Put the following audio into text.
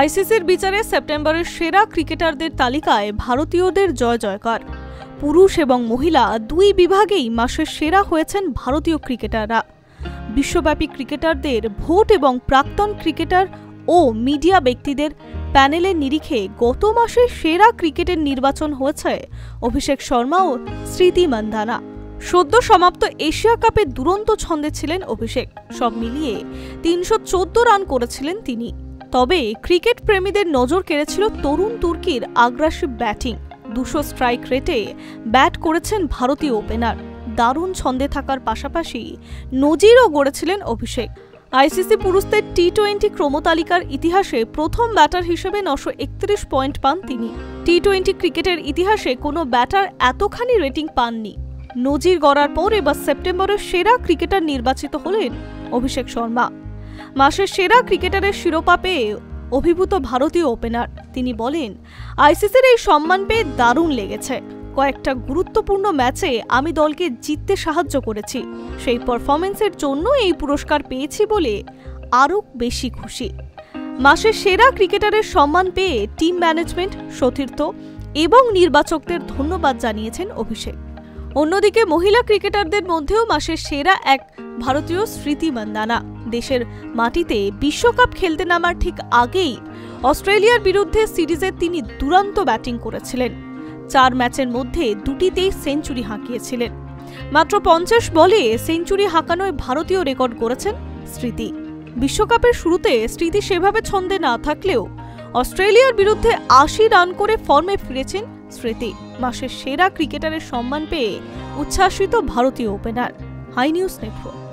আইসিসির বিচারে সেপ্টেম্বরের সেরা ক্রিকেটারদের তালিকায় ভারতীয়দের জয় জয়কার। পুরুষ এবং মহিলা দুই বিভাগেই মাসের সেরা হয়েছেন ভারতীয় ক্রিকেটাররা। বিশ্বব্যাপী ক্রিকেটারদের ভোট এবং প্রাক্তন ক্রিকেটার ও মিডিয়া ব্যক্তিদের প্যানেলের নিরিখে গত মাসে সেরা ক্রিকেটের নির্বাচন হয়েছে অভিষেক শর্মা ও স্মৃতি মান্ধানা। সদ্য সমাপ্ত এশিয়া কাপে দুরন্ত ছন্দে ছিলেন অভিষেক। সব মিলিয়ে ৩১৪ রান করেছিলেন তিনি। তবে ক্রিকেট প্রেমীদের নজর কেড়েছিল তরুণ তুর্কির আগ্রাসী ব্যাটিং। ২০০ স্ট্রাইক রেটে ব্যাট করেছেন ভারতীয় ওপেনার। দারুণ ছন্দে থাকার পাশাপাশি নজিরও গড়েছিলেন অভিষেক। আইসিসি পুরুষদের টি-20 ক্রমতালিকার ইতিহাসে প্রথম ব্যাটার হিসেবে ৯৩১ পয়েন্ট পান তিনি। টি-20 ক্রিকেটের ইতিহাসে কোনো ব্যাটার এতখানি রেটিং পাননি। নজির গড়ার পর এবার সেপ্টেম্বরের সেরা ক্রিকেটার নির্বাচিত হলেন অভিষেক শর্মা। মাসের সেরা ক্রিকেটারের শিরোপা পেয়ে অভিভূত ভারতীয় ওপেনার। তিনি বলেন, আইসিসির এই সম্মান পেয়ে দারুণ লেগেছে। কয়েকটা গুরুত্বপূর্ণ ম্যাচে আমি দলকে জিততে সাহায্য করেছি। সেই পারফরমেন্সের জন্য এই পুরস্কার পেয়েছি বলে আরও বেশি খুশি। মাসের সেরা ক্রিকেটারের সম্মান পেয়ে টিম ম্যানেজমেন্ট, সতীর্থ এবং নির্বাচকদের ধন্যবাদ জানিয়েছেন অভিষেক। অন্যদিকে মহিলা ক্রিকেটারদের মধ্যেও মাসের সেরা এক ভারতীয় স্মৃতি মান্ধানা। দেশের মাটিতে বিশ্বকাপ খেলতে নামার ঠিক আগেই অস্ট্রেলিয়ার বিরুদ্ধে সিরিজে তিনি দুরন্ত ব্যাটিং করেছিলেন। ৪ ম্যাচের মধ্যে দুটিতেই সেঞ্চুরি হাঁকিয়েছিলেন। মাত্র ৫০ বলে সেঞ্চুরি হাঁকানোয় ভারতীয় রেকর্ড গড়েছেন স্মৃতি। বিশ্বকাপের শুরুতে স্মৃতি সেভাবে ছন্দে না থাকলেও অস্ট্রেলিয়ার বিরুদ্ধে ৮০ রান করে ফর্মে ফিরেছেন স্মৃতি। মাসের সেরা ক্রিকেটারের সম্মান পেয়ে উচ্ছ্বাসিত ভারতীয় ওপেনার। High news network.